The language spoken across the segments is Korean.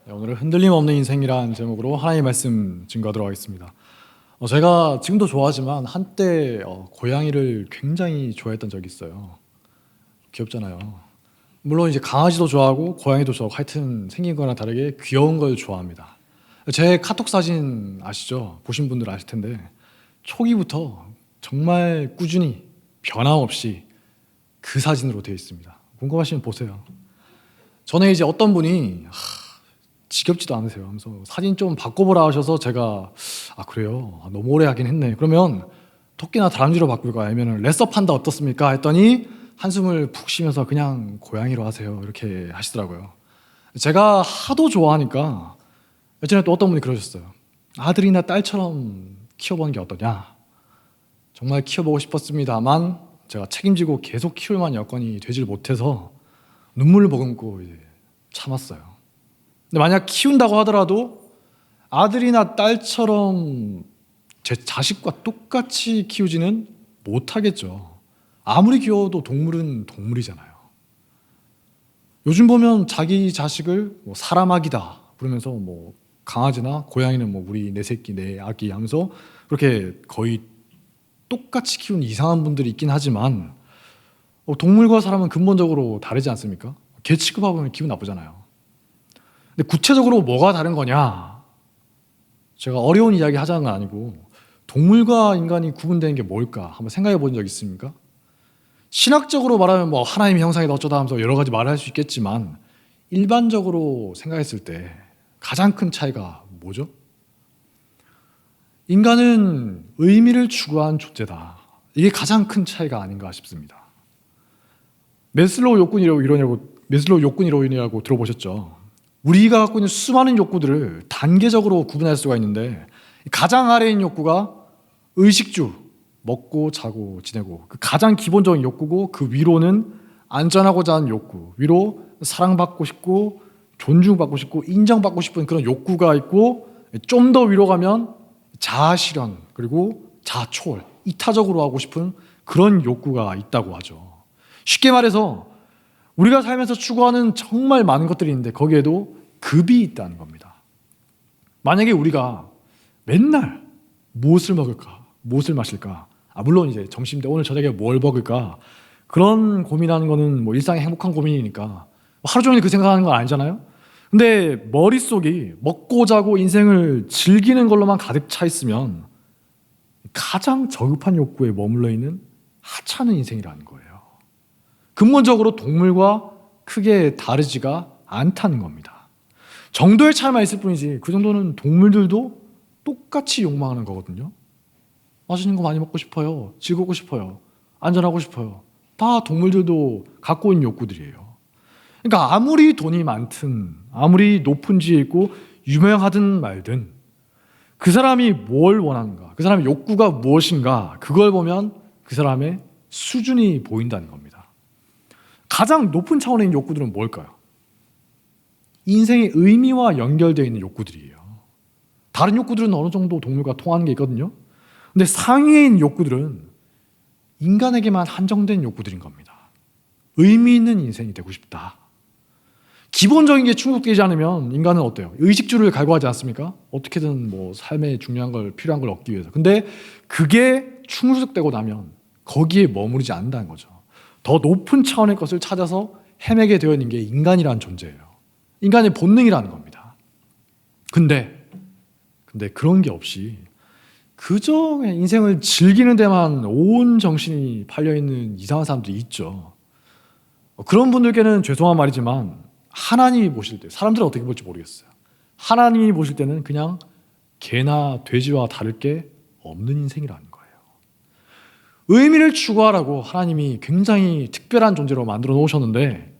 네, 오늘은 흔들림 없는 인생이라는 제목으로 하나님의 말씀 증거하도록 하겠습니다. 제가 지금도 좋아하지만 한때 고양이를 굉장히 좋아했던 적이 있어요. 귀엽잖아요. 물론 이제 강아지도 좋아하고 고양이도 좋아하고 하여튼 생긴 거랑 다르게 귀여운 걸 좋아합니다. 제 카톡 사진 아시죠? 보신 분들 아실 텐데 초기부터 정말 꾸준히 변함없이 그 사진으로 되어 있습니다. 궁금하시면 보세요. 전에 이제 어떤 분이 지겹지도 않으세요 하면서 사진 좀 바꿔보라 하셔서 제가 그래요? 너무 오래 하긴 했네. 그러면 토끼나 다람쥐로 바꿀까? 아니면 레서 판다 어떻습니까? 했더니 한숨을 푹 쉬면서 그냥 고양이로 하세요 이렇게 하시더라고요. 제가 하도 좋아하니까 예전에 또 어떤 분이 그러셨어요. 아들이나 딸처럼 키워보는 게 어떠냐. 정말 키워보고 싶었습니다만 제가 책임지고 계속 키울 만한 여건이 되질 못해서 눈물을 머금고 이제 참았어요. 근데 만약 키운다고 하더라도 아들이나 딸처럼 제 자식과 똑같이 키우지는 못하겠죠. 아무리 귀여워도 동물은 동물이잖아요. 요즘 보면 자기 자식을 사람아기다 부르면서 강아지나 고양이는 우리 내 새끼 내 아기 하면서 그렇게 거의 똑같이 키우는 이상한 분들이 있긴 하지만 동물과 사람은 근본적으로 다르지 않습니까? 개 취급하면 기분 나쁘잖아요. 근데 구체적으로 뭐가 다른 거냐? 제가 어려운 이야기 하자는 건 아니고 동물과 인간이 구분되는 게 뭘까? 한번 생각해 본 적 있습니까? 신학적으로 말하면 하나님의 형상이다 어쩌다 하면서 여러 가지 말을 할 수 있겠지만 일반적으로 생각했을 때 가장 큰 차이가 뭐죠? 인간은 의미를 추구한 존재다. 이게 가장 큰 차이가 아닌가 싶습니다. 메슬로우 욕군 이론이라고 들어보셨죠? 우리가 갖고 있는 수많은 욕구들을 단계적으로 구분할 수가 있는데 가장 아래에 있는 욕구가 의식주, 먹고 자고 지내고 그 가장 기본적인 욕구고 그 위로는 안전하고자 하는 욕구, 위로 사랑받고 싶고 존중받고 싶고 인정받고 싶은 그런 욕구가 있고 좀 더 위로 가면 자아실현 그리고 자아초월, 이타적으로 하고 싶은 그런 욕구가 있다고 하죠. 쉽게 말해서 우리가 살면서 추구하는 정말 많은 것들이 있는데 거기에도 급이 있다는 겁니다. 만약에 우리가 맨날 무엇을 먹을까, 무엇을 마실까, 물론 이제 점심 때 오늘 저녁에 뭘 먹을까 그런 고민하는 거는 일상의 행복한 고민이니까 하루 종일 그 생각하는 건 아니잖아요. 근데 머릿속이 먹고 자고 인생을 즐기는 걸로만 가득 차 있으면 가장 저급한 욕구에 머물러 있는 하찮은 인생이라는 거예요. 근본적으로 동물과 크게 다르지가 않다는 겁니다. 정도의 차이만 있을 뿐이지 그 정도는 동물들도 똑같이 욕망하는 거거든요. 맛있는 거 많이 먹고 싶어요. 즐겁고 싶어요. 안전하고 싶어요. 다 동물들도 갖고 있는 욕구들이에요. 그러니까 아무리 돈이 많든 아무리 높은 지에 있고 유명하든 말든 그 사람이 뭘 원하는가, 그 사람의 욕구가 무엇인가 그걸 보면 그 사람의 수준이 보인다는 겁니다. 가장 높은 차원의 있는 욕구들은 뭘까요? 인생의 의미와 연결되어 있는 욕구들이에요. 다른 욕구들은 어느 정도 동물과 통하는 게 있거든요. 근데 상위에 있는 욕구들은 인간에게만 한정된 욕구들인 겁니다. 의미 있는 인생이 되고 싶다. 기본적인 게 충족되지 않으면 인간은 어때요? 의식주를 갈구하지 않습니까? 어떻게든 삶에 중요한 걸 필요한 걸 얻기 위해서. 근데 그게 충족되고 나면 거기에 머무르지 않는다는 거죠. 더 높은 차원의 것을 찾아서 헤매게 되어 있는 게 인간이라는 존재예요. 인간의 본능이라는 겁니다. 근데 그런 게 없이 그저 인생을 즐기는 데만 온 정신이 팔려있는 이상한 사람들이 있죠. 그런 분들께는 죄송한 말이지만 하나님이 보실 때 사람들은 어떻게 볼지 모르겠어요. 하나님이 보실 때는 그냥 개나 돼지와 다를 게 없는 인생이라는 거예요. 의미를 추구하라고 하나님이 굉장히 특별한 존재로 만들어 놓으셨는데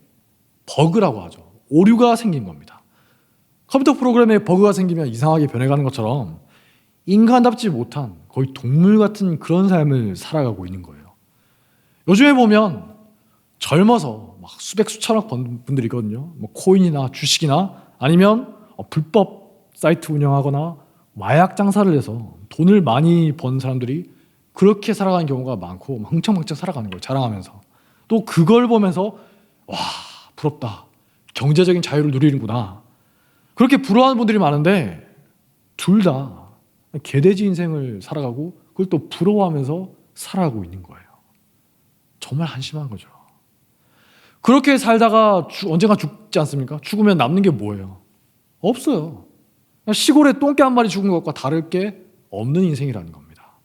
버그라고 하죠. 오류가 생긴 겁니다. 컴퓨터 프로그램에 버그가 생기면 이상하게 변해가는 것처럼 인간답지 못한 거의 동물 같은 그런 삶을 살아가고 있는 거예요. 요즘에 보면 젊어서 수백 수천억 번 분들이 있거든요. 코인이나 주식이나 아니면 불법 사이트 운영하거나 마약 장사를 해서 돈을 많이 번 사람들이 그렇게 살아가는 경우가 많고 흥청망청 살아가는 거예요. 자랑하면서. 또 그걸 보면서 와 부럽다. 경제적인 자유를 누리는구나. 그렇게 부러워하는 분들이 많은데 둘 다 개돼지 인생을 살아가고 그걸 또 부러워하면서 살아가고 있는 거예요. 정말 한심한 거죠. 그렇게 살다가 언젠가 죽지 않습니까? 죽으면 남는 게 뭐예요? 없어요. 그냥 시골에 똥개 한 마리 죽은 것과 다를 게 없는 인생이라는 겁니다.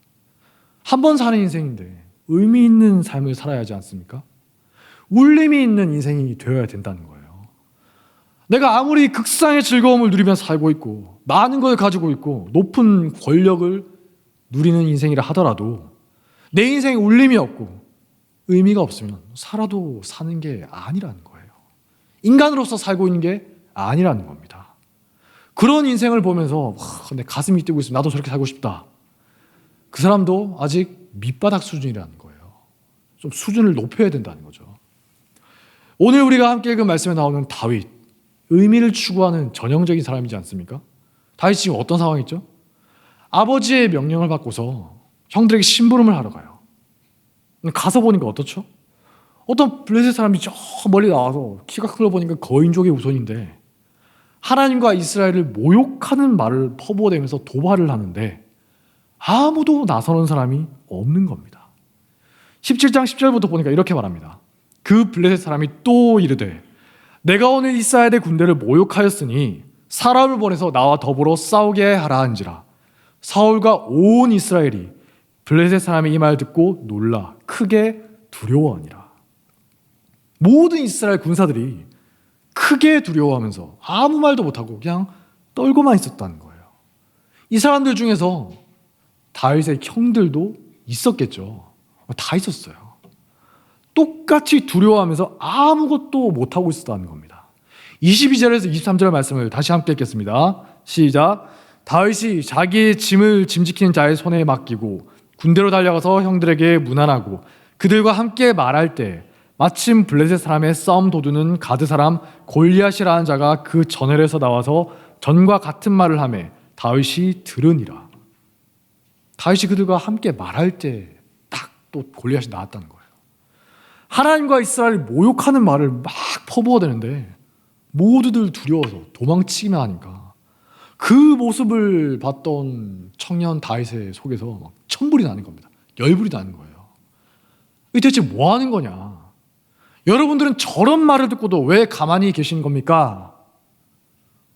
한 번 사는 인생인데 의미 있는 삶을 살아야 하지 않습니까? 울림이 있는 인생이 되어야 된다는 거예요. 내가 아무리 극상의 즐거움을 누리며 살고 있고 많은 걸 가지고 있고 높은 권력을 누리는 인생이라 하더라도 내 인생에 울림이 없고 의미가 없으면 살아도 사는 게 아니라는 거예요. 인간으로서 살고 있는 게 아니라는 겁니다. 그런 인생을 보면서 내 가슴이 뛰고 있으면 나도 저렇게 살고 싶다. 그 사람도 아직 밑바닥 수준이라는 거예요. 좀 수준을 높여야 된다는 거죠. 오늘 우리가 함께 읽은 말씀에 나오는 다윗, 의미를 추구하는 전형적인 사람이지 않습니까? 다윗이 지금 어떤 상황이죠? 아버지의 명령을 받고서 형들에게 심부름을 하러 가요. 가서 보니까 어떻죠? 어떤 블레셋 사람이 저 멀리 나와서 키가 큰 걸 보니까 거인족의 후손인데 하나님과 이스라엘을 모욕하는 말을 퍼부어대면서 도발을 하는데 아무도 나서는 사람이 없는 겁니다. 17장 10절부터 보니까 이렇게 말합니다. 그 블레셋 사람이 또 이르되 내가 오늘 이스라엘의 군대를 모욕하였으니 사람을 보내서 나와 더불어 싸우게 하라 한지라. 사울과 온 이스라엘이 블레셋 사람의 이 말 듣고 놀라 크게 두려워하니라. 모든 이스라엘 군사들이 크게 두려워하면서 아무 말도 못하고 그냥 떨고만 있었다는 거예요. 이 사람들 중에서 다윗의 형들도 있었겠죠. 다 있었어요. 똑같이 두려워하면서 아무것도 못하고 있었다는 겁니다. 22절에서 23절 말씀을 다시 함께 읽겠습니다. 시작. 다윗이 자기의 짐을 짐지키는 자의 손에 맡기고 군대로 달려가서 형들에게 문안하고 그들과 함께 말할 때 마침 블레셋 사람의 싸움 도두는 가드 사람 골리앗이라는 자가 그 전열에서 나와서 전과 같은 말을 하매 다윗이 들으니라. 다윗이 그들과 함께 말할 때 딱 또 골리앗이 나왔다는 거예요. 하나님과 이스라엘을 모욕하는 말을 막 퍼부어대는데 모두들 두려워서 도망치기만 하니까 그 모습을 봤던 청년 다윗의 속에서 막 천불이 나는 겁니다. 열불이 나는 거예요. 이 대체 뭐 하는 거냐? 여러분들은 저런 말을 듣고도 왜 가만히 계시는 겁니까?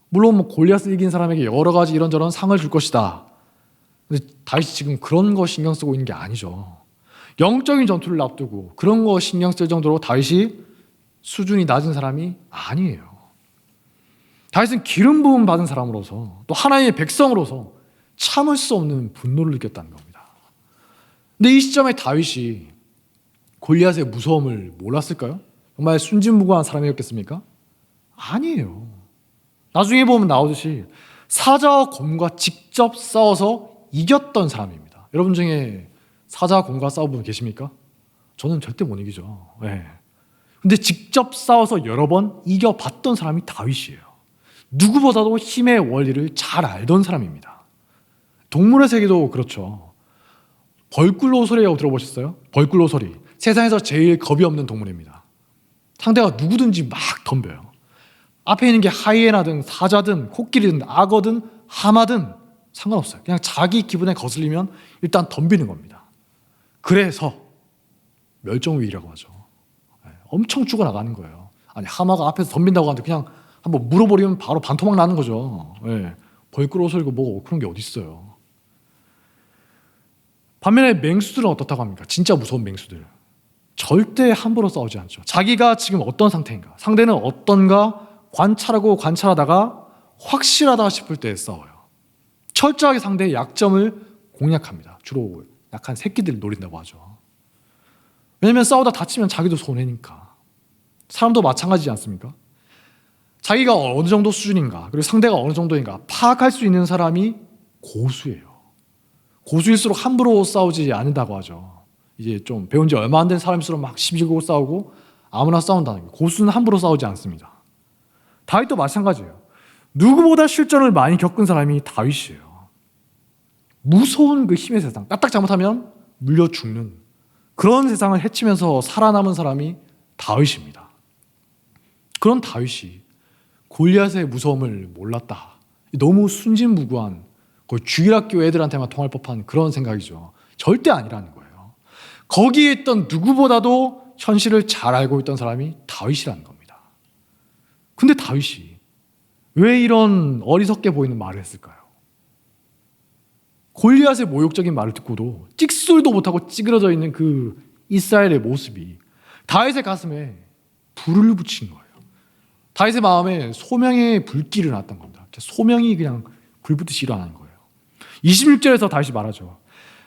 물론 뭐 골리앗을 이긴 사람에게 여러 가지 이런저런 상을 줄 것이다. 근데 다윗이 지금 그런 거 신경 쓰고 있는 게 아니죠. 영적인 전투를 앞두고 그런 거 신경 쓸 정도로 다윗이 수준이 낮은 사람이 아니에요. 다윗은 기름 부음 받은 사람으로서 또 하나님의 백성으로서 참을 수 없는 분노를 느꼈다는 겁니다. 근데 이 시점에 다윗이 골리앗의 무서움을 몰랐을까요? 정말 순진무구한 사람이었겠습니까? 아니에요. 나중에 보면 나오듯이 사자와 곰과 직접 싸워서 이겼던 사람입니다. 여러분 중에 사자와 곰과 싸워본 분 계십니까? 저는 절대 못 이기죠. 네. 근데 직접 싸워서 여러 번 이겨봤던 사람이 다윗이에요. 누구보다도 힘의 원리를 잘 알던 사람입니다. 동물의 세계도 그렇죠. 벌꿀로소리라고 들어보셨어요? 벌꿀로소리. 세상에서 제일 겁이 없는 동물입니다. 상대가 누구든지 막 덤벼요. 앞에 있는 게 하이에나든 사자든 코끼리든 악어든 하마든 상관없어요. 그냥 자기 기분에 거슬리면 일단 덤비는 겁니다. 그래서 멸종위기라고 하죠. 엄청 죽어나가는 거예요. 아니 하마가 앞에서 덤빈다고 하는데 그냥 한번 물어버리면 바로 반토막 나는 거죠. 벌꿀로소리고 뭐 그런 게 어디 있어요. 반면에 맹수들은 어떻다고 합니까? 진짜 무서운 맹수들. 절대 함부로 싸우지 않죠. 자기가 지금 어떤 상태인가, 상대는 어떤가 관찰하다가 확실하다 싶을 때 싸워요. 철저하게 상대의 약점을 공략합니다. 주로 약한 새끼들을 노린다고 하죠. 왜냐하면 싸우다 다치면 자기도 손해니까. 사람도 마찬가지지 않습니까? 자기가 어느 정도 수준인가, 그리고 상대가 어느 정도인가 파악할 수 있는 사람이 고수예요. 고수일수록 함부로 싸우지 않는다고 하죠. 이제 좀 배운 지 얼마 안 된 사람일수록 막 시비 걸고 싸우고 아무나 싸운다는 게, 고수는 함부로 싸우지 않습니다. 다윗도 마찬가지예요. 누구보다 실전을 많이 겪은 사람이 다윗이에요. 무서운 그 힘의 세상, 까딱 잘못하면 물려 죽는 그런 세상을 헤치면서 살아남은 사람이 다윗입니다. 그런 다윗이 골리앗의 무서움을 몰랐다. 너무 순진무구한 거의 주일학교 애들한테만 통할 법한 그런 생각이죠. 절대 아니라는 거예요. 거기에 있던 누구보다도 현실을 잘 알고 있던 사람이 다윗이라는 겁니다. 근데 다윗이 왜 이런 어리석게 보이는 말을 했을까요? 골리앗의 모욕적인 말을 듣고도 찍소리도 못하고 찌그러져 있는 그 이스라엘의 모습이 다윗의 가슴에 불을 붙인 거예요. 다윗의 마음에 소명의 불길이 났던 겁니다. 소명이 그냥 불붙듯이 일어나는 거예요. 26절에서 다윗이 말하죠.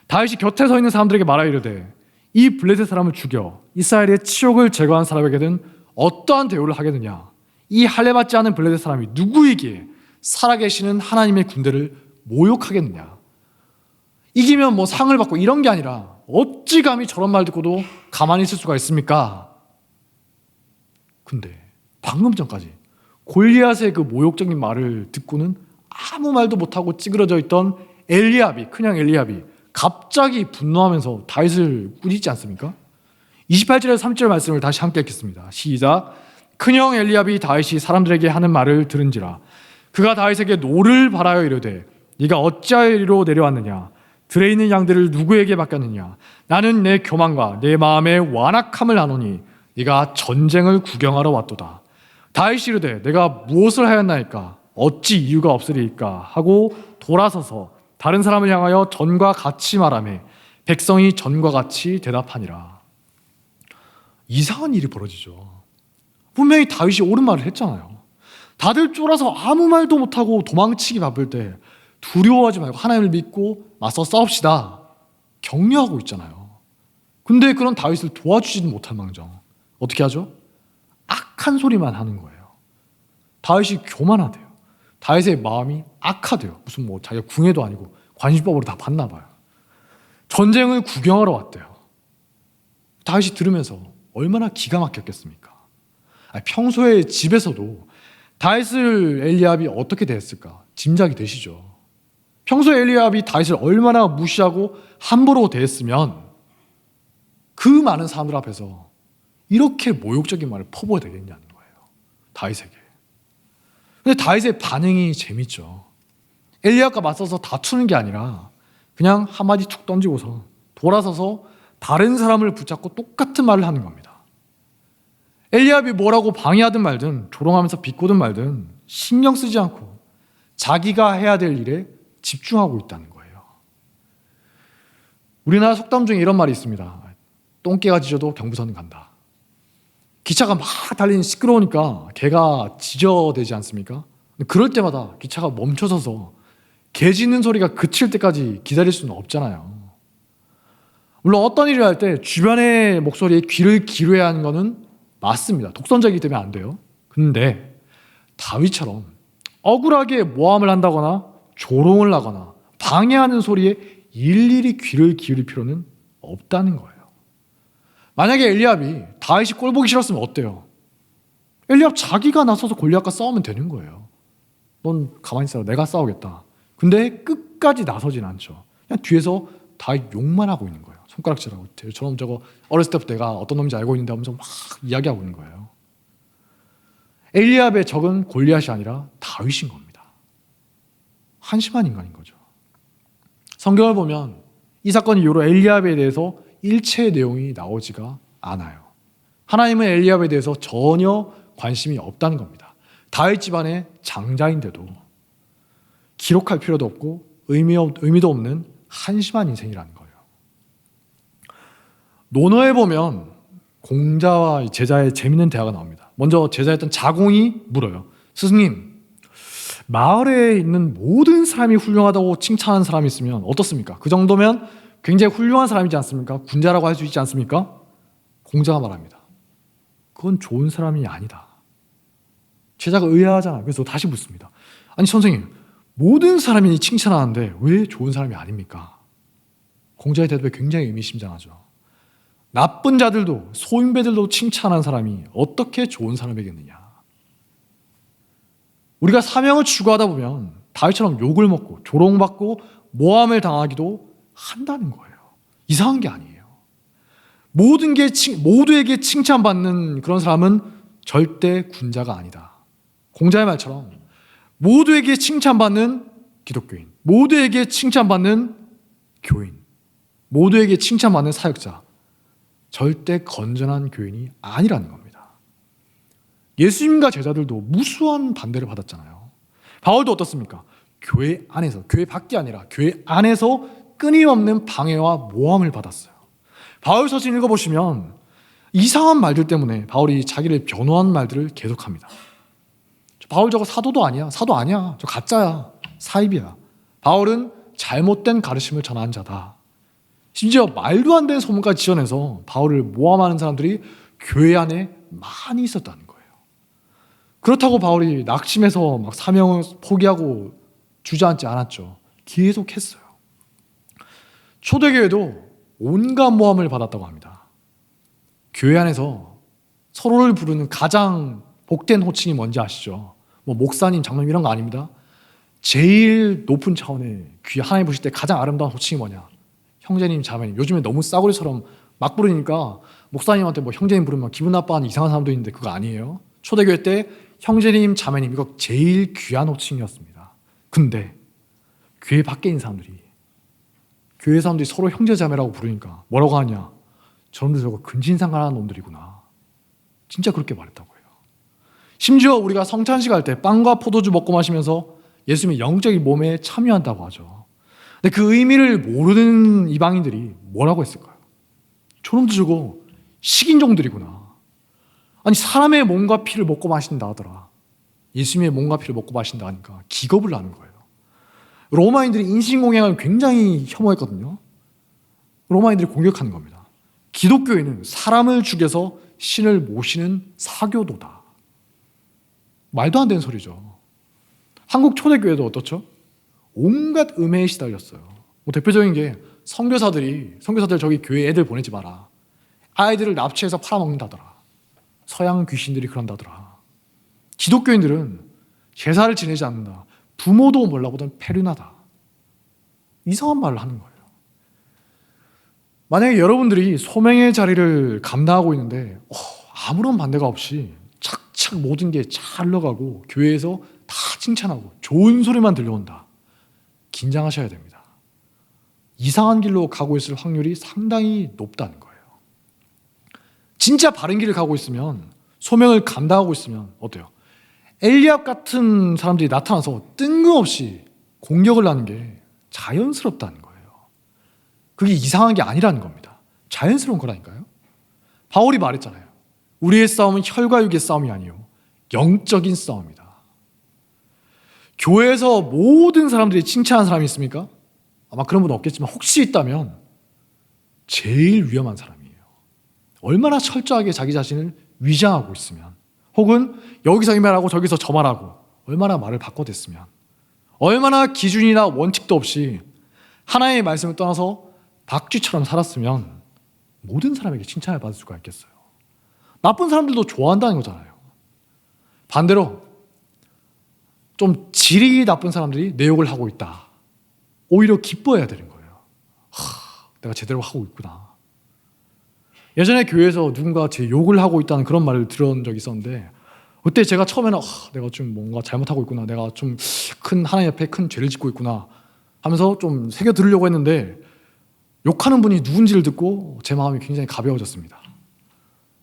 다윗이 곁에 서 있는 사람들에게 말하여 이르되 이 블레셋 사람을 죽여 이스라엘의 치욕을 제거한 사람에게는 어떠한 대우를 하겠느냐. 이 할례받지 않은 블레셋 사람이 누구이기에 살아계시는 하나님의 군대를 모욕하겠느냐. 이기면 뭐 상을 받고 이런 게 아니라 어찌 감히 저런 말 듣고도 가만히 있을 수가 있습니까? 근데 방금 전까지 골리앗의 그 모욕적인 말을 듣고는 아무 말도 못하고 찌그러져 있던 엘리압이, 큰형 엘리압이 갑자기 분노하면서 다윗을 꾸짖지 않습니까? 28절에서 30절 말씀을 다시 함께 읽겠습니다. 시작. 큰형 엘리압이 다윗이 사람들에게 하는 말을 들은지라 그가 다윗에게 노를 바라여 이르되 네가 어찌하여 이리로 내려왔느냐 들에 있는 양들을 누구에게 맡겼느냐 나는 내 교만과 내 마음의 완악함을 아노니 네가 전쟁을 구경하러 왔도다. 다윗이 이르되 내가 무엇을 하였나이까 어찌 이유가 없으리이까 하고 돌아서서 다른 사람을 향하여 전과 같이 말하며 백성이 전과 같이 대답하니라. 이상한 일이 벌어지죠. 분명히 다윗이 옳은 말을 했잖아요. 다들 쫄아서 아무 말도 못하고 도망치기 바쁠 때 두려워하지 말고 하나님을 믿고 맞서 싸웁시다 격려하고 있잖아요. 근데 그런 다윗을 도와주지는 못할 망정 어떻게 하죠? 악한 소리만 하는 거예요. 다윗이 교만하대요. 다윗의 마음이 악하대요. 무슨 뭐 자기가 궁예도 아니고 관시법으로 다 봤나 봐요. 전쟁을 구경하러 왔대요. 다윗이 들으면서 얼마나 기가 막혔겠습니까? 평소에 집에서도 다윗을 엘리압이 어떻게 대했을까 짐작이 되시죠? 평소에 엘리압이 다윗을 얼마나 무시하고 함부로 대했으면 그 많은 사람들 앞에서 이렇게 모욕적인 말을 퍼부어야 되겠냐는 거예요. 다윗에게. 근데 다윗의 반응이 재밌죠. 엘리압과 맞서서 다투는 게 아니라 그냥 한마디 툭 던지고서 돌아서서 다른 사람을 붙잡고 똑같은 말을 하는 겁니다. 엘리압이 뭐라고 방해하든 말든 조롱하면서 비꼬든 말든 신경 쓰지 않고 자기가 해야 될 일에 집중하고 있다는 거예요. 우리나라 속담 중에 이런 말이 있습니다. 똥개가 짖어도 경부선은 간다. 기차가 막 달리는 시끄러우니까 개가 짖어대지 않습니까? 그럴 때마다 기차가 멈춰서서 개 짖는 소리가 그칠 때까지 기다릴 수는 없잖아요. 물론 어떤 일을 할 때 주변의 목소리에 귀를 기울여야 하는 것은 맞습니다. 독선적이기 때문에 안 돼요. 근데 다윗처럼 억울하게 모함을 한다거나 조롱을 하거나 방해하는 소리에 일일이 귀를 기울일 필요는 없다는 거예요. 만약에 엘리압이 다윗이 꼴 보기 싫었으면 어때요? 엘리압 자기가 나서서 골리앗과 싸우면 되는 거예요. 넌 가만히 있어라. 내가 싸우겠다. 근데 끝까지 나서진 않죠. 그냥 뒤에서 다윗 욕만 하고 있는 거예요. 손가락질하고 저놈 저거 어렸을 때부터 내가 어떤 놈인지 알고 있는데 하면서 막 이야기하고 있는 거예요. 엘리압의 적은 골리앗이 아니라 다윗인 겁니다. 한심한 인간인 거죠. 성경을 보면 이 사건 이후로 엘리압에 대해서 일체의 내용이 나오지가 않아요. 하나님은 엘리압에 대해서 전혀 관심이 없다는 겁니다. 다윗 집안의 장자인데도 기록할 필요도 없고 의미도 없는 한심한 인생이라는 거예요. 논어에 보면 공자와 제자의 재밌는 대화가 나옵니다. 먼저 제자였던 자공이 물어요. 스승님, 마을에 있는 모든 사람이 훌륭하다고 칭찬하는 사람이 있으면 어떻습니까? 그 정도면 굉장히 훌륭한 사람이지 않습니까? 군자라고 할 수 있지 않습니까? 공자가 말합니다. 그건 좋은 사람이 아니다. 제자가 의아하잖아요. 그래서 다시 묻습니다. 아니 선생님, 모든 사람이 칭찬하는데 왜 좋은 사람이 아닙니까? 공자의 대답에 굉장히 의미심장하죠. 나쁜 자들도 소인배들도 칭찬한 사람이 어떻게 좋은 사람이겠느냐. 우리가 사명을 추구하다 보면 다윗처럼 욕을 먹고 조롱받고 모함을 당하기도 한다는 거예요. 이상한 게 아니에요. 모두에게 칭찬받는 그런 사람은 절대 군자가 아니다. 공자의 말처럼 모두에게 칭찬받는 기독교인, 모두에게 칭찬받는 교인, 모두에게 칭찬받는 사역자, 절대 건전한 교인이 아니라는 겁니다. 예수님과 제자들도 무수한 반대를 받았잖아요. 바울도 어떻습니까? 교회 안에서, 교회 밖이 아니라 교회 안에서 끊임없는 방해와 모함을 받았어요. 바울 서신 읽어보시면 이상한 말들 때문에 바울이 자기를 변호한 말들을 계속합니다. 바울 저거 사도도 아니야. 사도 아니야. 저 가짜야. 사입이야. 바울은 잘못된 가르침을 전한 자다. 심지어 말도 안 되는 소문까지 지어내서 바울을 모함하는 사람들이 교회 안에 많이 있었다는 거예요. 그렇다고 바울이 낙심해서 막 사명을 포기하고 주저앉지 않았죠. 계속했어요. 초대교회도 온갖 모함을 받았다고 합니다. 교회 안에서 서로를 부르는 가장 복된 호칭이 뭔지 아시죠? 뭐 목사님, 장로님 이런 거 아닙니다. 제일 높은 차원의 하나님 보실 때 가장 아름다운 호칭이 뭐냐? 형제님, 자매님. 요즘에 너무 싸구려처럼 막 부르니까 목사님한테 뭐 형제님 부르면 기분 나빠하는 이상한 사람도 있는데 그거 아니에요. 초대교회 때 형제님, 자매님 이거 제일 귀한 호칭이었습니다. 근데 교회 밖에 있는 사람들이, 교회 사람들이 서로 형제 자매라고 부르니까 뭐라고 하냐? 저놈들 저거 근친상간하는 놈들이구나. 진짜 그렇게 말했다고 해요. 심지어 우리가 성찬식 할 때 빵과 포도주 먹고 마시면서 예수님의 영적인 몸에 참여한다고 하죠. 근데 그 의미를 모르는 이방인들이 뭐라고 했을까요? 저놈들 저거 식인종들이구나. 아니 사람의 몸과 피를 먹고 마신다 하더라. 예수님의 몸과 피를 먹고 마신다 하니까 기겁을 하는 거예요. 로마인들이 인신공양을 굉장히 혐오했거든요. 로마인들이 공격하는 겁니다. 기독교인은 사람을 죽여서 신을 모시는 사교도다. 말도 안 되는 소리죠. 한국 초대교회도 어떻죠? 온갖 음해에 시달렸어요. 뭐 대표적인 게 선교사들 저기 교회 애들 보내지 마라. 아이들을 납치해서 팔아먹는다더라. 서양 귀신들이 그런다더라. 기독교인들은 제사를 지내지 않는다. 부모도 몰라보던 페류나다. 이상한 말을 하는 거예요. 만약에 여러분들이 소명의 자리를 감당하고 있는데 아무런 반대가 없이 착착 모든 게 잘 흘러가고 교회에서 다 칭찬하고 좋은 소리만 들려온다. 긴장하셔야 됩니다. 이상한 길로 가고 있을 확률이 상당히 높다는 거예요. 진짜 바른 길을 가고 있으면, 소명을 감당하고 있으면 어때요? 엘리압 같은 사람들이 나타나서 뜬금없이 공격을 하는 게 자연스럽다는 거예요. 그게 이상한 게 아니라는 겁니다. 자연스러운 거라니까요. 바울이 말했잖아요. 우리의 싸움은 혈과 육의 싸움이 아니요 영적인 싸움이다. 교회에서 모든 사람들이 칭찬하는 사람이 있습니까? 아마 그런 분 없겠지만 혹시 있다면 제일 위험한 사람이에요. 얼마나 철저하게 자기 자신을 위장하고 있으면, 혹은 여기서 이 말하고 저기서 저 말하고 얼마나 말을 바꿔댔으면, 얼마나 기준이나 원칙도 없이 하나님의 말씀을 떠나서 박쥐처럼 살았으면 모든 사람에게 칭찬을 받을 수가 있겠어요. 나쁜 사람들도 좋아한다는 거잖아요. 반대로 좀 질이 나쁜 사람들이 내 욕을 하고 있다. 오히려 기뻐해야 되는 거예요. 내가 제대로 하고 있구나. 예전에 교회에서 누군가 제 욕을 하고 있다는 그런 말을 들은 적이 있었는데, 그때 제가 처음에는 내가 좀 뭔가 잘못하고 있구나, 내가 좀 큰 하나님 앞에 큰 죄를 짓고 있구나 하면서 좀 새겨 들으려고 했는데, 욕하는 분이 누군지를 듣고 제 마음이 굉장히 가벼워졌습니다.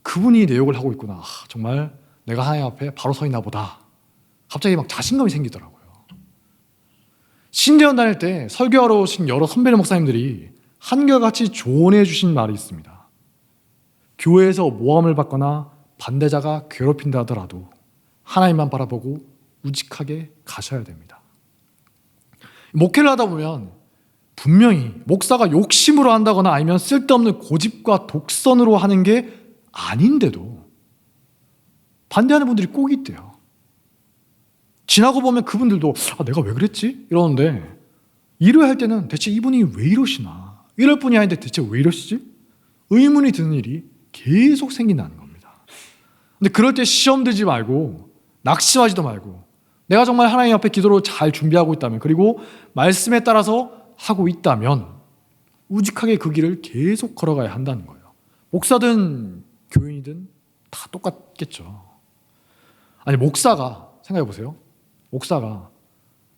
그분이 내 욕을 하고 있구나, 정말 내가 하나님 앞에 바로 서 있나 보다. 갑자기 막 자신감이 생기더라고요. 신대원 다닐 때 설교하러 오신 여러 선배 목사님들이 한결같이 조언해 주신 말이 있습니다. 교회에서 모함을 받거나 반대자가 괴롭힌다 하더라도 하나님만 바라보고 우직하게 가셔야 됩니다. 목회를 하다 보면 분명히 목사가 욕심으로 한다거나 아니면 쓸데없는 고집과 독선으로 하는 게 아닌데도 반대하는 분들이 꼭 있대요. 지나고 보면 그분들도 내가 왜 그랬지? 이러는데 일을 할 때는 대체 이분이 왜 이러시나? 이럴 뿐이 아닌데 대체 왜 이러시지? 의문이 드는 일이 계속 생긴다는 겁니다. 근데 그럴 때 시험 들지 말고 낙심하지도 말고, 내가 정말 하나님 앞에 기도로 잘 준비하고 있다면, 그리고 말씀에 따라서 하고 있다면 우직하게 그 길을 계속 걸어가야 한다는 거예요. 목사든 교인이든 다 똑같겠죠. 아니 목사가 생각해 보세요. 목사가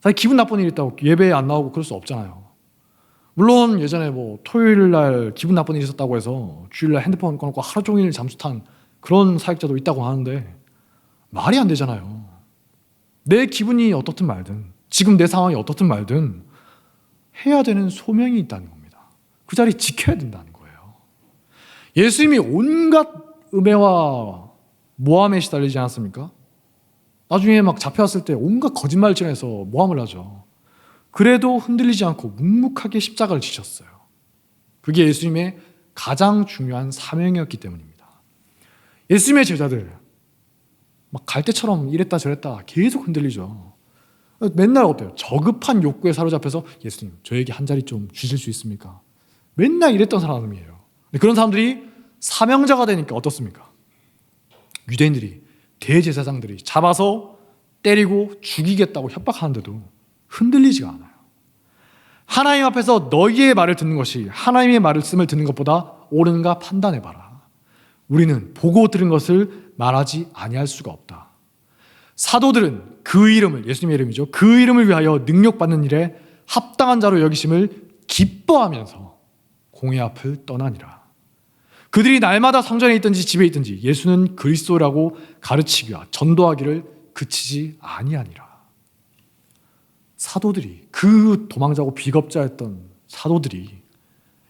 자기 기분 나쁜 일 있다고 예배에 안 나오고 그럴 수 없잖아요. 물론 예전에 뭐 토요일 날 기분 나쁜 일이 있었다고 해서 주일 날 핸드폰 꺼놓고 하루 종일 잠수 탄 그런 사역자도 있다고 하는데 말이 안 되잖아요. 내 기분이 어떻든 말든 지금 내 상황이 어떻든 말든 해야 되는 소명이 있다는 겁니다. 그 자리 지켜야 된다는 거예요. 예수님이 온갖 음해와 모함에 시달리지 않았습니까? 나중에 막 잡혀왔을 때 온갖 거짓말을 치면서 모함을 하죠. 그래도 흔들리지 않고 묵묵하게 십자가를 지셨어요. 그게 예수님의 가장 중요한 사명이었기 때문입니다. 예수님의 제자들 막 갈대처럼 이랬다 저랬다 계속 흔들리죠. 맨날 어때요? 저급한 욕구에 사로잡혀서 예수님 저에게 한 자리 좀 주실 수 있습니까? 맨날 이랬던 사람이에요. 그런 사람들이 사명자가 되니까 어떻습니까? 유대인들이 대제사장들이 잡아서 때리고 죽이겠다고 협박하는데도 흔들리지가 않아요. 하나님 앞에서 너희의 말을 듣는 것이 하나님의 말씀을 듣는 것보다 옳은가 판단해봐라. 우리는 보고 들은 것을 말하지 아니할 수가 없다. 사도들은 그 이름을, 예수님의 이름이죠, 그 이름을 위하여 능력받는 일에 합당한 자로 여기심을 기뻐하면서 공회 앞을 떠나니라. 그들이 날마다 성전에 있든지 집에 있든지 예수는 그리스도라고 가르치기와 전도하기를 그치지 아니하니라. 사도들이, 그 도망자고 비겁자였던 사도들이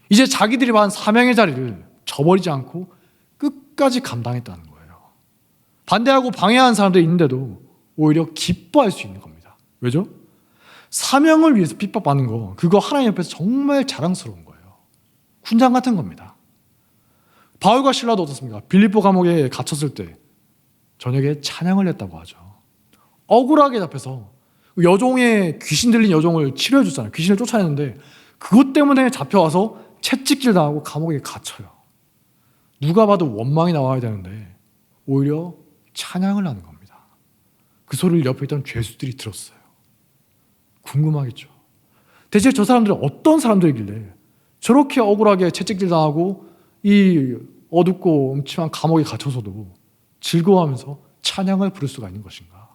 이제 자기들이 받은 사명의 자리를 저버리지 않고 끝까지 감당했다는 거예요. 반대하고 방해하는 사람들이 있는데도 오히려 기뻐할 수 있는 겁니다. 왜죠? 사명을 위해서 핍박받는 거, 그거 하나님 옆에서 정말 자랑스러운 거예요. 군장 같은 겁니다. 바울과 실라도 어떻습니까? 빌립보 감옥에 갇혔을 때 저녁에 찬양을 했다고 하죠. 억울하게 잡혀서 여종의 귀신 들린 여종을 치료해 줬잖아요. 귀신을 쫓아냈는데 그것 때문에 잡혀와서 채찍질 당하고 감옥에 갇혀요. 누가 봐도 원망이 나와야 되는데 오히려 찬양을 하는 겁니다. 그 소리를 옆에 있던 죄수들이 들었어요. 궁금하겠죠. 대체 저 사람들은 어떤 사람들이길래 저렇게 억울하게 채찍질 당하고 이 어둡고 음침한 감옥에 갇혀서도 즐거워하면서 찬양을 부를 수가 있는 것인가?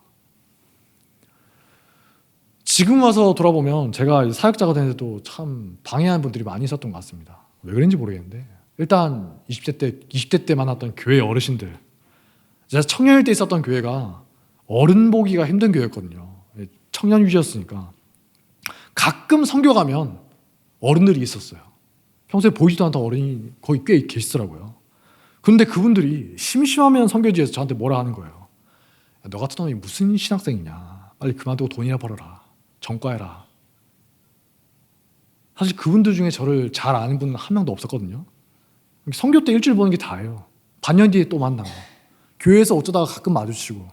지금 와서 돌아보면 제가 사역자가 되는데도 참 방해하는 분들이 많이 있었던 것 같습니다. 왜 그런지 모르겠는데 일단 20대 때 만났던 교회 어르신들, 제가 청년일 때 있었던 교회가 어른 보기가 힘든 교회였거든요. 청년 위주였으니까 가끔 선교 가면 어른들이 있었어요. 평소에 보이지도 않던 어른이 거기 꽤 계시더라고요. 그런데 그분들이 심심하면 선교지에서 저한테 뭐라 하는 거예요. 야, 너 같은 놈이 무슨 신학생이냐. 빨리 그만두고 돈이나 벌어라. 전과해라. 사실 그분들 중에 저를 잘 아는 분은 한 명도 없었거든요. 선교 때 일주일 보는 게 다예요. 반년 뒤에 또 만나고 교회에서 어쩌다가 가끔 마주치고.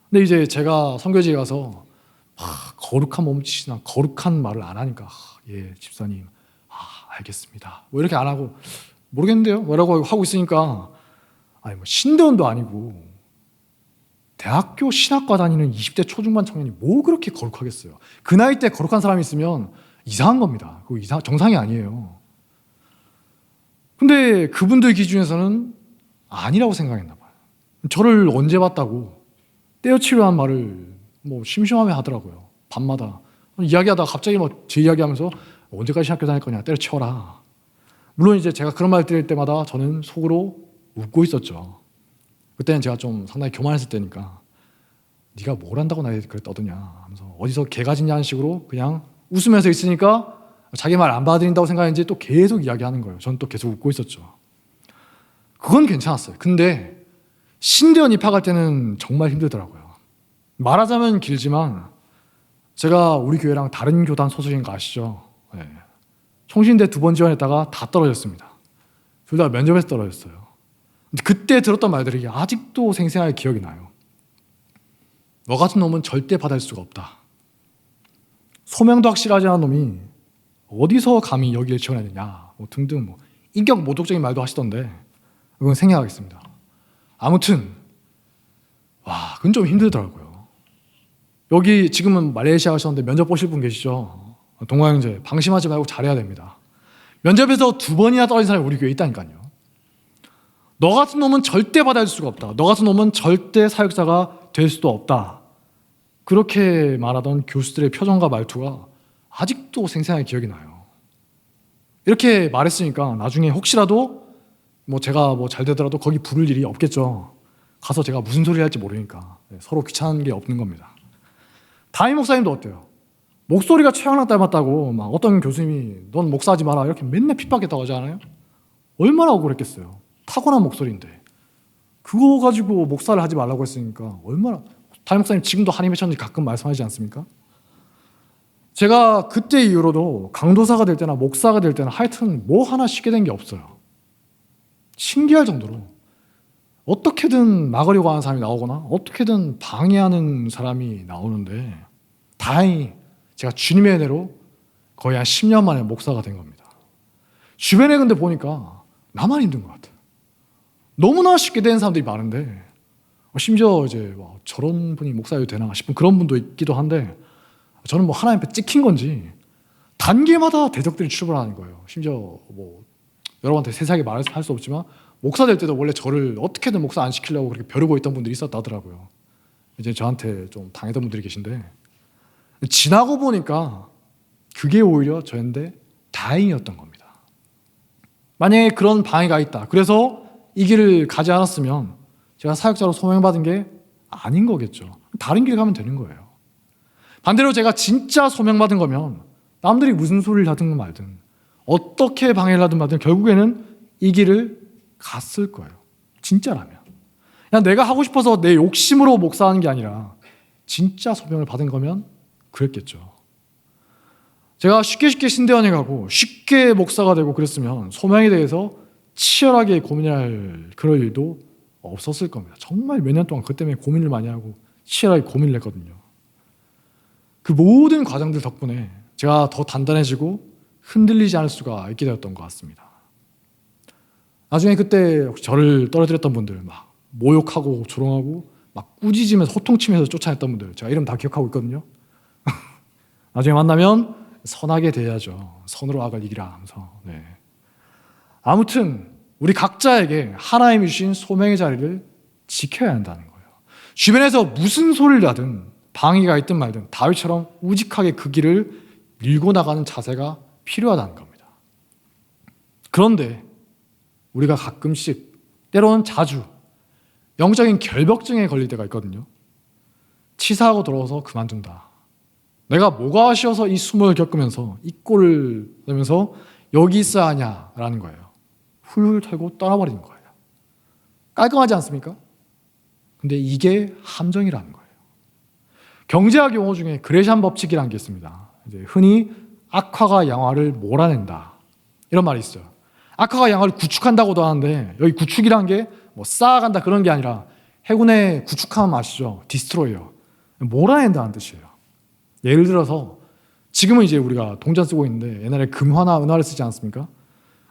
근데 이제 제가 선교지에 가서 거룩한 몸짓이나 거룩한 말을 안 하니까 예 집사님 알겠습니다. 뭐 이렇게 안 하고 모르겠는데요. 뭐라고 하고 있으니까 아니 뭐 신대원도 아니고 대학교 신학과 다니는 20대 초중반 청년이 뭐 그렇게 거룩하겠어요. 그 나이 때 거룩한 사람이 있으면 이상한 겁니다. 그거 정상이 아니에요. 근데 그분들 기준에서는 아니라고 생각했나 봐요. 저를 언제 봤다고 떼어치려한 말을 뭐 심심하게 하더라고요. 밤마다 이야기하다가 갑자기 뭐 제 이야기하면서 언제까지 신학교 다닐 거냐 때려치워라. 물론 이제 제가 그런 말 들을 때마다 저는 속으로 웃고 있었죠. 그때는 제가 좀 상당히 교만했을 때니까 네가 뭘 한다고 나한테 그래 떠드냐 하면서 어디서 개가 짖냐는 식으로 그냥 웃으면서 있으니까 자기 말 안 받아들인다고 생각했는지 또 계속 이야기하는 거예요. 저는 또 계속 웃고 있었죠. 그건 괜찮았어요. 근데 신대원 입학할 때는 정말 힘들더라고요. 말하자면 길지만 제가 우리 교회랑 다른 교단 소속인 거 아시죠? 네. 총신대 2번 지원했다가 다 떨어졌습니다. 둘 다 면접에서 떨어졌어요. 근데 그때 들었던 말들이 아직도 생생하게 기억이 나요. 너 같은 놈은 절대 받을 수가 없다. 소명도 확실하지 않은 놈이 어디서 감히 여기를 지원했느냐 뭐 등등 뭐 인격 모독적인 말도 하시던데 그건 생략하겠습니다. 아무튼 그건 좀 힘들더라고요. 여기 지금은 말레이시아 가셨는데 면접 보실 분 계시죠? 동아형제 방심하지 말고 잘해야 됩니다. 면접에서 2번이나 떨어진 사람이 우리 교회에 있다니까요. 너 같은 놈은 절대 받아줄 수가 없다. 너 같은 놈은 절대 사역자가 될 수도 없다. 그렇게 말하던 교수들의 표정과 말투가 아직도 생생하게 기억이 나요. 이렇게 말했으니까 나중에 혹시라도 제가 잘 되더라도 거기 부를 일이 없겠죠. 가서 제가 무슨 소리 할지 모르니까 서로 귀찮은 게 없는 겁니다. 담임 목사님도 어때요? 목소리가 최양락 닮았다고 막 어떤 교수님이 넌 목사하지 마라 이렇게 맨날 핍박했다고 하지 않아요? 얼마나 억울했겠어요. 타고난 목소리인데 그거 가지고 목사를 하지 말라고 했으니까 얼마나. 담임 목사님 지금도 한임의 천지 가끔 말씀하지 않습니까? 제가 그때 이후로도 강도사가 될 때나 목사가 될 때나 하여튼 뭐 하나 쉽게 된 게 없어요. 신기할 정도로 어떻게든 막으려고 하는 사람이 나오거나 어떻게든 방해하는 사람이 나오는데 다행히 제가 주님의 은혜로 거의 한 10년 만에 목사가 된 겁니다. 주변에 근데 보니까 나만 힘든 것 같아요. 너무나 쉽게 되는 사람들이 많은데 심지어 이제 저런 분이 목사여도 되나 싶은 그런 분도 있기도 한데 저는 하나님 앞에 찍힌 건지 단계마다 대적들이 출발하는 거예요. 심지어 여러분한테 세세하게 말할 수 없지만 목사 될 때도 원래 저를 어떻게든 목사 안 시키려고 그렇게 벼르고 있던 분들이 있었다더라고요. 이제 저한테 좀 당했던 분들이 계신데 지나고 보니까 그게 오히려 저한테 다행이었던 겁니다. 만약에 그런 방해가 있다. 그래서 이 길을 가지 않았으면 제가 사역자로 소명받은 게 아닌 거겠죠. 다른 길 가면 되는 거예요. 반대로 제가 진짜 소명받은 거면 남들이 무슨 소리를 하든 말든 어떻게 방해를 하든 말든 결국에는 이 길을 갔을 거예요. 진짜라면. 그냥 내가 하고 싶어서 내 욕심으로 목사하는 게 아니라 진짜 소명을 받은 거면 그랬겠죠. 제가 쉽게 신대원에 가고 쉽게 목사가 되고 그랬으면 소명에 대해서 치열하게 고민할 그럴 일도 없었을 겁니다. 정말 몇 년 동안 그 때문에 고민을 많이 하고 치열하게 고민을 했거든요. 그 모든 과정들 덕분에 제가 더 단단해지고 흔들리지 않을 수가 있게 되었던 것 같습니다. 나중에 그때 저를 떨어뜨렸던 분들 막 모욕하고 조롱하고 막 꾸짖으면서 호통치면서 쫓아냈던 분들 제가 이름 다 기억하고 있거든요. 나중에 만나면 선하게 대해야죠. 선으로 악을 이기라 하면서. 네. 아무튼 우리 각자에게 하나님이 주신 소명의 자리를 지켜야 한다는 거예요. 주변에서 무슨 소리를 하든 방해가 있든 말든 다윗처럼 우직하게 그 길을 밀고 나가는 자세가 필요하다는 겁니다. 그런데 우리가 가끔씩 때로는 자주 영적인 결벽증에 걸릴 때가 있거든요. 치사하고 더러워서 그만둔다. 내가 뭐가 아쉬워서 이 수모를 겪으면서 이 꼴을 내면서 여기 있어야 하냐라는 거예요. 훌훌 털고 떠나버리는 거예요. 깔끔하지 않습니까? 근데 이게 함정이라는 거예요. 경제학 용어 중에 그레샴 법칙이라는 게 있습니다. 이제 흔히 악화가 양화를 몰아낸다 이런 말이 있어요. 악화가 양화를 구축한다고도 하는데 여기 구축이란 게 쌓아간다 그런 게 아니라 해군의 구축함 아시죠? 디스트로이어. 몰아낸다는 뜻이에요. 예를 들어서 지금은 이제 우리가 동전 쓰고 있는데 옛날에 금화나 은화를 쓰지 않습니까?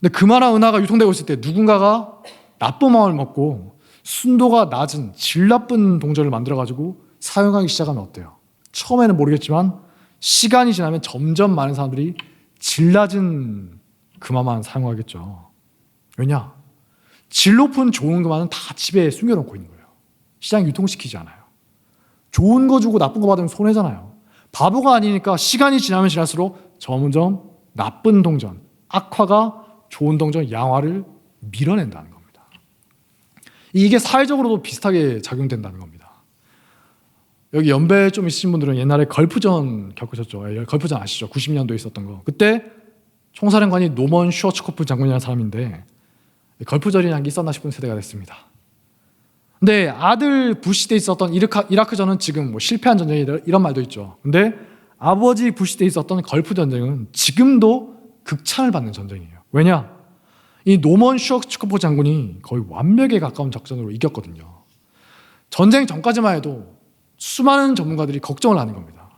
근데 금화나 은화가 유통되고 있을 때 누군가가 나쁜 마음을 먹고 순도가 낮은 질 나쁜 동전을 만들어가지고 사용하기 시작하면 어때요? 처음에는 모르겠지만 시간이 지나면 점점 많은 사람들이 질 낮은 금화만 사용하겠죠. 왜냐? 질 높은 좋은 금화는 다 집에 숨겨놓고 있는 거예요. 시장 유통시키지 않아요. 좋은 거 주고 나쁜 거 받으면 손해잖아요. 바보가 아니니까 시간이 지나면 지날수록 점점 나쁜 동전, 악화가 좋은 동전, 양화를 밀어낸다는 겁니다. 이게 사회적으로도 비슷하게 작용된다는 겁니다. 여기 연배 좀 있으신 분들은 옛날에 걸프전 겪으셨죠? 걸프전 아시죠? 90년도에 있었던 거. 그때 총사령관이 노먼 슈어츠코프 장군이라는 사람인데 걸프전이라는 게 있었나 싶은 세대가 됐습니다. 근데 아들 부시 때 있었던 이라크전은 지금 실패한 전쟁이다 이런 말도 있죠. 근데 아버지 부시 때 있었던 걸프 전쟁은 지금도 극찬을 받는 전쟁이에요. 왜냐? 이 노먼 슈어츠코프 장군이 거의 완벽에 가까운 작전으로 이겼거든요. 전쟁 전까지만 해도 수많은 전문가들이 걱정을 하는 겁니다.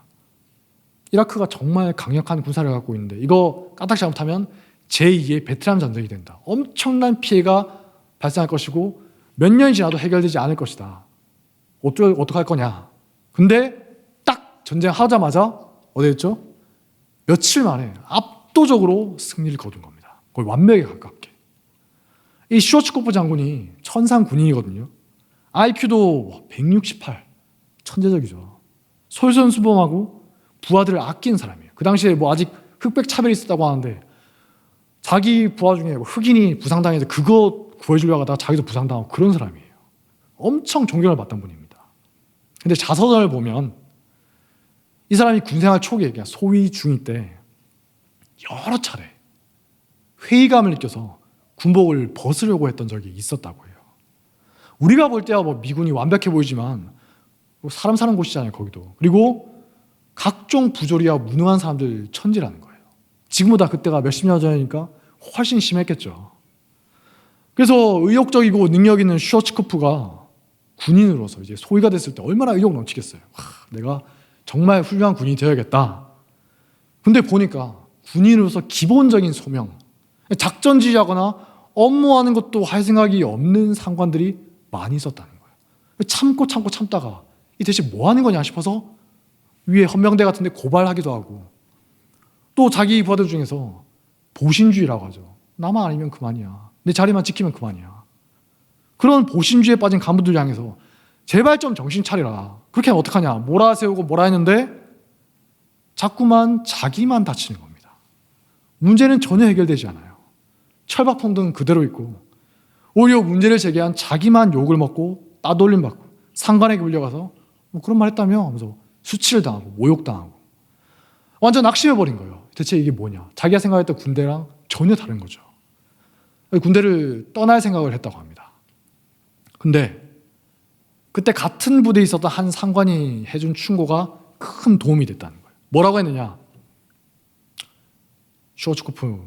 이라크가 정말 강력한 군사를 갖고 있는데 이거 까딱 잘못하면 제2의 베트남 전쟁이 된다. 엄청난 피해가 발생할 것이고 몇 년이 지나도 해결되지 않을 것이다. 어떡할 거냐. 근데 딱 전쟁하자마자 어디였죠? 며칠 만에 압도적으로 승리를 거둔 겁니다. 거의 완벽에 가깝게. 이 슈어츠코프 장군이 천상 군인이거든요. IQ도 168. 천재적이죠. 솔선수범하고 부하들을 아끼는 사람이에요. 그 당시에 뭐 아직 흑백 차별이 있었다고 하는데 자기 부하 중에 뭐 흑인이 부상당해서 그거 구해주려고 하다가 자기도 부상당하고 그런 사람이에요. 엄청 존경을 받던 분입니다. 근데 자서전을 보면 이 사람이 군생활 초기에 그냥 소위 중2 때 여러 차례 회의감을 느껴서 군복을 벗으려고 했던 적이 있었다고 해요. 우리가 볼 때야 뭐 미군이 완벽해 보이지만 사람 사는 곳이잖아요, 거기도. 그리고 각종 부조리와 무능한 사람들 천지라는 거예요. 지금보다 그때가 몇십 년 전이니까 훨씬 심했겠죠. 그래서 의욕적이고 능력 있는 슈워츠코프가 군인으로서 이제 소위가 됐을 때 얼마나 의욕 넘치겠어요. 내가 정말 훌륭한 군인이 되어야겠다. 근데 보니까 군인으로서 기본적인 소명, 작전 지휘하거나 업무하는 것도 할 생각이 없는 상관들이 많이 있었다는 거예요. 참다가 이 대체 뭐 하는 거냐 싶어서 위에 헌병대 같은 데 고발하기도 하고, 또 자기 부하들 중에서 보신주의라고 하죠. 나만 아니면 그만이야. 내 자리만 지키면 그만이야. 그런 보신주의에 빠진 간부들 향해서 제발 좀 정신 차리라. 그렇게 하면 어떡하냐. 몰아세우고 뭐라 했는데 자꾸만 자기만 다치는 겁니다. 문제는 전혀 해결되지 않아요. 철밥통등 그대로 있고 오히려 문제를 제기한 자기만 욕을 먹고 따돌림 받고 상관에게 불려가서 뭐 그런 말 했다며 하면서 수치를 당하고 모욕당하고 완전 낙심해버린 거예요. 대체 이게 뭐냐. 자기가 생각했던 군대랑 전혀 다른 거죠. 군대를 떠날 생각을 했다고 합니다. 근데 그때 같은 부대에 있었던 한 상관이 해준 충고가 큰 도움이 됐다는 거예요. 뭐라고 했느냐. 슈워츠코프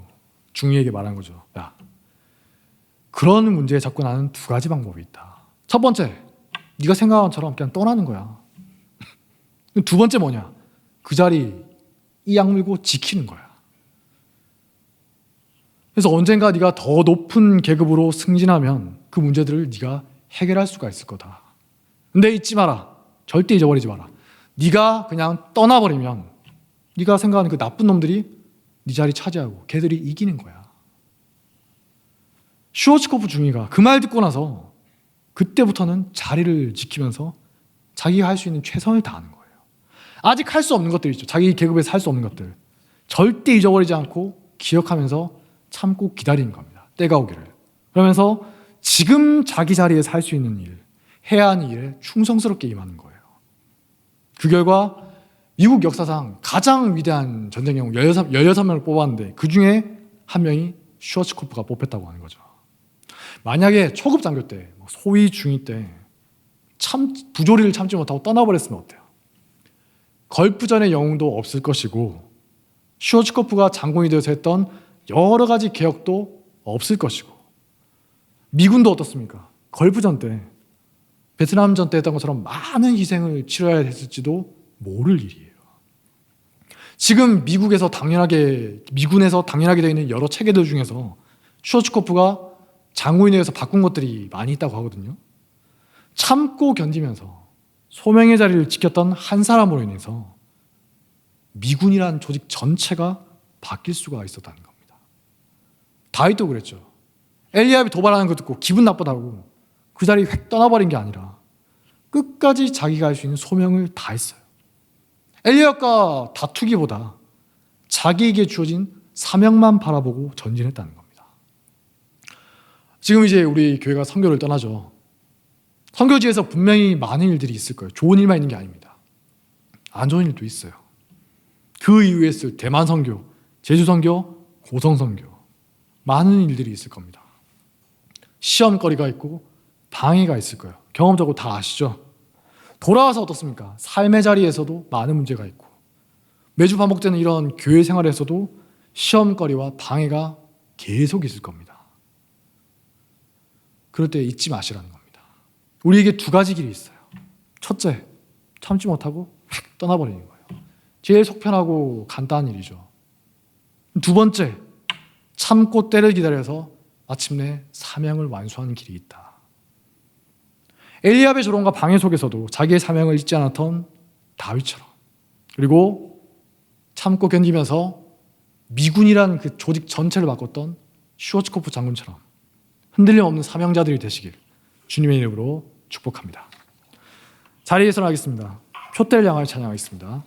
중위에게 말한 거죠. 야, 그런 문제에 접근하는 두 가지 방법이 있다. 첫 번째, 네가 생각한 것처럼 그냥 떠나는 거야. 두 번째 뭐냐? 그 자리 이 악물고 지키는 거야. 그래서 언젠가 네가 더 높은 계급으로 승진하면 그 문제들을 네가 해결할 수가 있을 거다. 근데 잊지 마라. 절대 잊어버리지 마라. 네가 그냥 떠나버리면 네가 생각하는 그 나쁜 놈들이 네 자리 차지하고 걔들이 이기는 거야. 슈워츠코프 중위가 그 말 듣고 나서 그때부터는 자리를 지키면서 자기가 할 수 있는 최선을 다하는 거예요. 아직 할 수 없는 것들 있죠. 자기 계급에서 할 수 없는 것들. 절대 잊어버리지 않고 기억하면서 참고 기다리는 겁니다. 때가 오기를. 그러면서 지금 자기 자리에서 할 수 있는 일, 해야 하는 일에 충성스럽게 임하는 거예요. 그 결과 미국 역사상 가장 위대한 전쟁 영웅 16명을 뽑았는데 그 중에 한 명이 슈워츠코프가 뽑혔다고 하는 거죠. 만약에 초급 장교 때, 소위 중위 때 부조리를 참지 못하고 떠나버렸으면 어때요? 걸프전의 영웅도 없을 것이고 슈워츠코프가 장군이 되어서 했던 여러 가지 개혁도 없을 것이고 미군도 어떻습니까? 걸프전 때 베트남전 때 했던 것처럼 많은 희생을 치러야 했을지도 모를 일이에요. 지금 미군에서 당연하게 되어 있는 여러 체계들 중에서 슈워츠코프가 장군에 대해서 바꾼 것들이 많이 있다고 하거든요. 참고 견디면서 소명의 자리를 지켰던 한 사람으로 인해서 미군이라는 조직 전체가 바뀔 수가 있었다는 겁니다. 다윗도 그랬죠. 엘리압이 도발하는 거 듣고 기분 나쁘다고 그 자리 획 떠나버린 게 아니라 끝까지 자기가 할 수 있는 소명을 다했어요. 엘리압과 다투기보다 자기에게 주어진 사명만 바라보고 전진했다는 겁니다. 지금 이제 우리 교회가 선교를 떠나죠. 선교지에서 분명히 많은 일들이 있을 거예요. 좋은 일만 있는 게 아닙니다. 안 좋은 일도 있어요. 그 이후에 했을 대만 선교, 제주 선교, 고성 선교 많은 일들이 있을 겁니다. 시험거리가 있고 방해가 있을 거예요. 경험적으로 다 아시죠? 돌아와서 어떻습니까? 삶의 자리에서도 많은 문제가 있고 매주 반복되는 이런 교회 생활에서도 시험거리와 방해가 계속 있을 겁니다. 그럴 때 잊지 마시라는 겁니다. 우리에게 두 가지 길이 있어요. 첫째, 참지 못하고 휙 떠나버리는 거예요. 제일 속편하고 간단한 일이죠. 두 번째, 참고 때를 기다려서 마침내 사명을 완수하는 길이 있다. 엘리압의 조롱과 방해 속에서도 자기의 사명을 잊지 않았던 다윗처럼, 그리고 참고 견디면서 미군이라는 그 조직 전체를 바꿨던 슈워츠코프 장군처럼 흔들림 없는 사명자들이 되시길 주님의 이름으로 축복합니다. 자리에 일어나겠습니다. 표대를 향하여 찬양하겠습니다.